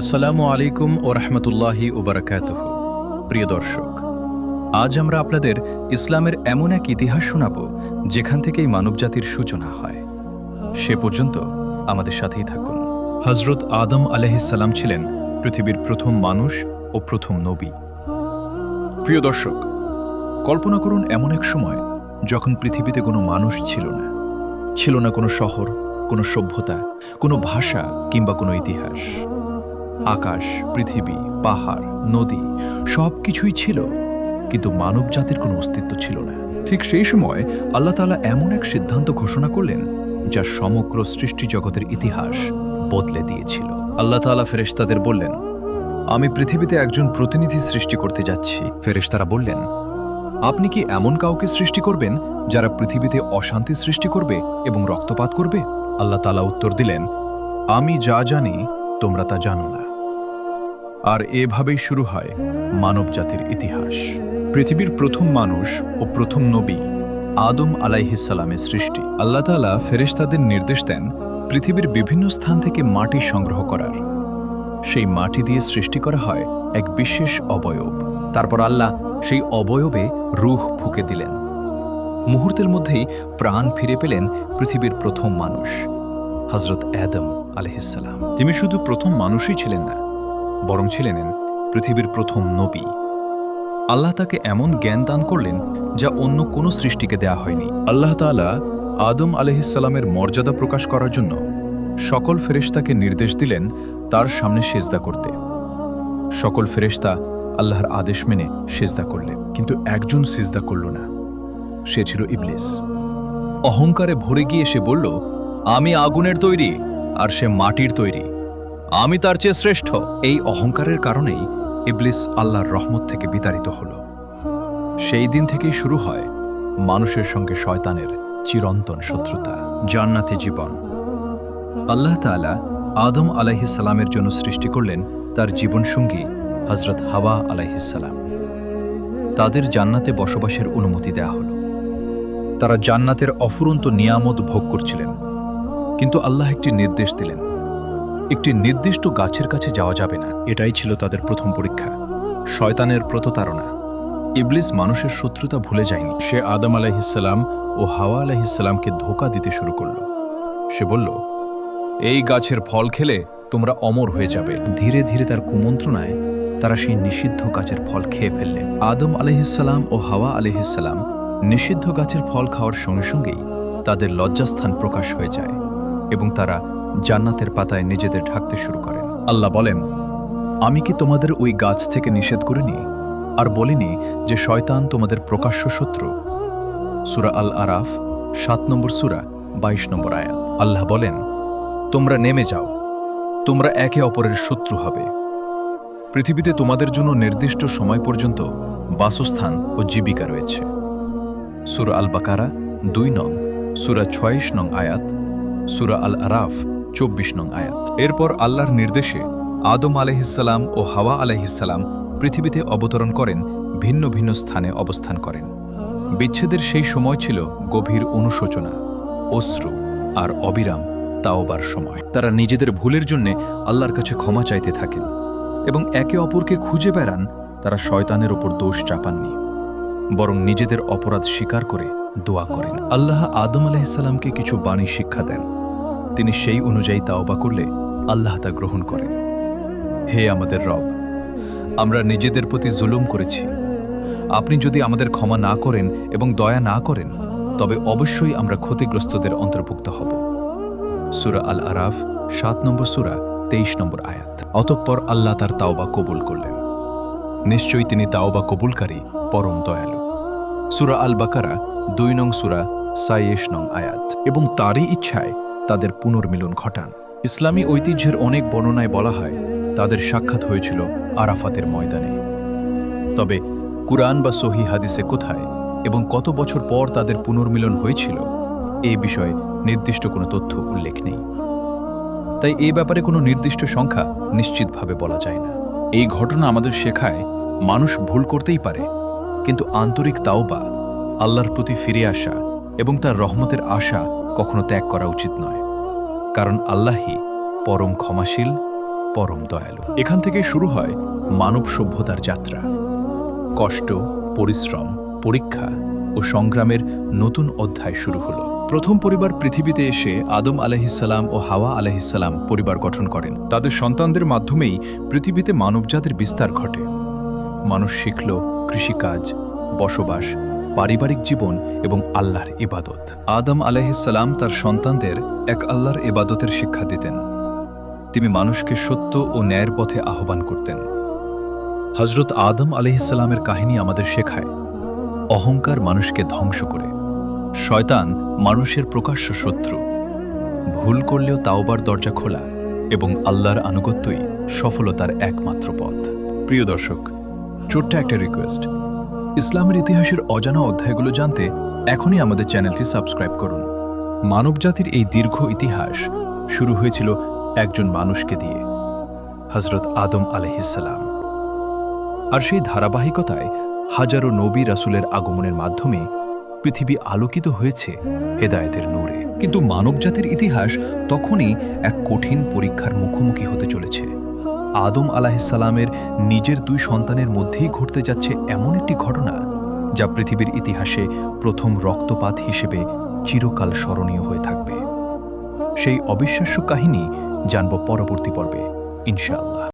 আসসালামু আলাইকুম ও রহমতুল্লাহি ওবরাকাতুহু। প্রিয় দর্শক, আজ আমরা আপনাদের ইসলামের এমন এক ইতিহাস শোনাব যেখান থেকেই মানবজাতির সূচনা হয়। সে পর্যন্ত আমাদের সাথেই থাকুন। হজরত আদম আলাইহিসসালাম ছিলেন পৃথিবীর প্রথম মানুষ ও প্রথম নবী। প্রিয় দর্শক, কল্পনা করুন এমন এক সময় যখন পৃথিবীতে কোনো মানুষ ছিল না। ছিল না কোনো শহর, কোনো সভ্যতা, কোনো ভাষা কিংবা কোনো ইতিহাস। আকাশ, পৃথিবী, পাহাড়, নদী সব কিছুই ছিল, কিন্তু মানব জাতির কোনো অস্তিত্ব ছিল না। ঠিক সেই সময় আল্লাহ তাআলা এমন এক সিদ্ধান্ত ঘোষণা করলেন যা সমগ্র সৃষ্টি জগতের ইতিহাস বদলে দিয়েছিল। আল্লাহ তাআলা ফেরেশতাদের বললেন, আমি পৃথিবীতে একজন প্রতিনিধি সৃষ্টি করতে যাচ্ছি। ফেরেশতারা বললেন, আপনি কি এমন কাউকে সৃষ্টি করবেন যারা পৃথিবীতে অশান্তি সৃষ্টি করবে এবং রক্তপাত করবে? আল্লাহ তাআলা উত্তর দিলেন, আমি যা জানি তোমরা তা জানো না। আর এভাবেই শুরু হয় মানব জাতির ইতিহাস। পৃথিবীর প্রথম মানুষ ও প্রথম নবী আদম আলাইহিসসালামের সৃষ্টি। আল্লাহ তাআলা ফেরেশতাদের নির্দেশ দেন পৃথিবীর বিভিন্ন স্থান থেকে মাটি সংগ্রহ করার। সেই মাটি দিয়ে সৃষ্টি করা হয় এক বিশেষ অবয়ব। তারপর আল্লাহ সেই অবয়বে রূহ ফুঁকে দিলেন। মুহূর্তের মধ্যেই প্রাণ ফিরে পেলেন পৃথিবীর প্রথম মানুষ হযরত আদম আলাইহিসসালাম। তিনি শুধু প্রথম মানুষই ছিলেন না, বরং ছিলেন পৃথিবীর প্রথম নবী। আল্লাহ তাকে এমন জ্ঞান দান করলেন যা অন্য কোনো সৃষ্টিকে দেয়া হয়নি। আল্লাহ তাআলা আদম আলাইহিসসালামের মর্যাদা প্রকাশ করার জন্য সকল ফেরেশতাকে নির্দেশ দিলেন তার সামনে সিজদা করতে। সকল ফেরেশতা আল্লাহর আদেশ মেনে সিজদা করলেন, কিন্তু একজন সিজদা করল না। সে ছিল ইবলিস। অহংকারে ভরে গিয়ে সে বলল, আমি আগুনের তৈরি আর সে মাটির তৈরি, আমি তার চেয়ে শ্রেষ্ঠ। এই অহংকারের কারণেই ইবলিস আল্লাহর রহমত থেকে বিতাড়িত হল। সেই দিন থেকেই শুরু হয় মানুষের সঙ্গে শয়তানের চিরন্তন শত্রুতা। জান্নাতে জীবন। আল্লাহ তাআলা আদম আলাইহিসসালামের জন্য সৃষ্টি করলেন তার জীবনসঙ্গী হযরত হাওয়া আলাইহিসসালাম। তাদের জান্নাতে বসবাসের অনুমতি দেয়া হল। তারা জান্নাতের অফুরন্ত নিয়ামত ভোগ করছিলেন, কিন্তু আল্লাহ একটি নির্দেশ দিলেন, একটি নির্দিষ্ট গাছের কাছে যাওয়া যাবে না। এটাই ছিল তাদের প্রথম পরীক্ষা, শয়তানের প্রতারণা। ইবলিস মানুষের শত্রুতা ভুলে যায়নি। সে আদম আলাইহিসসালাম ও হাওয়া আলাইহিসসালামকে ধোঁকা দিতে শুরু করল। সে বলল, এই গাছের ফল খেলে তোমরা অমর হয়ে যাবে। ধীরে ধীরে তার কুমন্ত্রণায় তারা সেই নিষিদ্ধ গাছের ফল খেয়ে ফেললেন। আদম আলাইহিসসালাম ও হাওয়া আলাইহিসসালাম নিষিদ্ধ গাছের ফল খাওয়ার সঙ্গে সঙ্গেই তাদের লজ্জাস্থান প্রকাশ হয়ে যায় এবং তারা জান্নাতের পাতায় নিজেদের ঢাকতে শুরু করেন। আল্লাহ বলেন, আমি কি তোমাদের ওই গাছ থেকে নিষেধ করিনি আর বলিনি যে শয়তান তোমাদের প্রকাশ্য শত্রু? সূরা আল আরাফ ৭ নম্বর সূরা ২২ নম্বর আয়াত। আল্লাহ বলেন, তোমরা নেমে যাও, তোমরা একে অপরের শত্রু হবে। পৃথিবীতে তোমাদের জন্য নির্দিষ্ট সময় পর্যন্ত বাসস্থান ও জীবিকা রয়েছে। সূরা আল বাকারা ২ নং, সূরা ২৬ নং আয়াত, সূরা আল আরাফ ২৪ নং আয়াত। এরপর আল্লাহর নির্দেশে আদম আলাইহিসসালাম ও হাওয়া আলাইহিসসালাম পৃথিবীতে অবতরণ করেন, ভিন্ন ভিন্ন স্থানে অবস্থান করেন। বিচ্ছেদের সেই সময় ছিল গভীর অনুশোচনা, অশ্রু আর অবিরাম তাওবার সময়। তারা নিজেদের ভুলের জন্যে আল্লাহর কাছে ক্ষমা চাইতে থাকেন এবং একে অপরকে খুঁজে বেড়ান। তারা শয়তানের ওপর দোষ চাপাননি, বরং নিজেদের অপরাধ স্বীকার করে দোয়া করেন। আল্লাহ আদম আলাইহিসসালামকে কিছু বাণী শিক্ষা দেন। তিনি সেই অনুযায়ী তাওবা করলে আল্লাহ তা গ্রহণ করেন। হে আমাদের রব, আমরা নিজেদের প্রতি জুলুম করেছি। আপনি যদি আমাদের ক্ষমা না করেন এবং দয়া না করেন, তবে অবশ্যই আমরা ক্ষতিগ্রস্তদের অন্তর্ভুক্ত হব। সূরা আল আরাফ ৭ নম্বর সূরা ২৩ নম্বর আয়াত। অতঃপর আল্লাহ তার তাওবা কবুল করলেন। নিশ্চয়ই তিনি তাওবা কবুলকারী, পরম দয়ালু। সূরা আল বাকারা ২ নং সূরা ২৬ নং আয়াত। এবং তারই ইচ্ছায় তাদের পুনর্মিলন ঘটান। ইসলামী ঐতিহ্যের অনেক বর্ণনায় বলা হয় তাদের সাক্ষাৎ হয়েছিল আরাফাতের ময়দানে। তবে কুরআন বা সহিহ হাদিসে কোথায় এবং কত বছর পর তাদের পুনর্মিলন হয়েছিল এই বিষয়ে নির্দিষ্ট কোনো তথ্য উল্লেখ নেই। তাই এই ব্যাপারে কোনো নির্দিষ্ট সংখ্যা নিশ্চিতভাবে বলা যায় না। এই ঘটনা আমাদের শেখায় মানুষ ভুল করতেই পারে, কিন্তু আন্তরিক তাওবা, আল্লাহর প্রতি ফিরে আসা এবং তার রহমতের আশা কখনো ত্যাগ করা উচিত নয়। কারণ আল্লাহই পরম ক্ষমাশীল, পরম দয়ালু। এখান থেকেই শুরু হয় মানব সভ্যতার যাত্রা। কষ্ট, পরিশ্রম, পরীক্ষা ও সংগ্রামের নতুন অধ্যায় শুরু হলো। প্রথম পরিবার পৃথিবীতে এসে আদম আলাইহিসসালাম ও হাওয়া আলাইহিসসালাম পরিবার গঠন করেন। তাদের সন্তানদের মাধ্যমেই পৃথিবীতে মানবজাতির বিস্তার ঘটে। মানুষ শিখল কৃষিকাজ, বসবাস, পারিবারিক জীবন এবং আল্লাহর ইবাদত। আদম আলাইহিসসালাম তার সন্তানদের এক আল্লাহর ইবাদতের শিক্ষা দিতেন। তিনি মানুষকে সত্য ও ন্যায়ের পথে আহ্বান করতেন। হজরত আদম আলাইহিসসালামের কাহিনী আমাদের শেখায়, অহংকার মানুষকে ধ্বংস করে। শয়তান মানুষের প্রকাশ্য শত্রু। ভুল করলেও তাওবার দরজা খোলা এবং আল্লাহর আনুগত্যই সফলতার একমাত্র পথ। প্রিয় দর্শক, ছোট্ট একটা রিকোয়েস্ট, ইসলামের ইতিহাসের অজানা অধ্যায়গুলো জানতে এখনই আমাদের চ্যানেলটি সাবস্ক্রাইব করুন। মানবজাতির এই দীর্ঘ ইতিহাস শুরু হয়েছিল একজন মানুষকে দিয়ে, হজরত আদম আলাইহিসসালাম। আর সেই ধারাবাহিকতায় হাজারো নবী রাসূলের আগমনের মাধ্যমে পৃথিবী আলোকিত হয়েছে হেদায়েতের নূরে। কিন্তু মানবজাতির ইতিহাস তখনই এক কঠিন পরীক্ষার মুখোমুখি হতে চলেছে। আদম আলাইহিসসালামের নিজের দুই সন্তানের মধ্যেই ঘটতে যাচ্ছে এমন একটি ঘটনা যা পৃথিবীর ইতিহাসে প্রথম রক্তপাত হিসেবে চিরকাল স্মরণীয় হয়ে থাকবে। সেই অবিশ্বাস্য কাহিনী জানব পরবর্তী পর্বে, ইনশাআল্লাহ।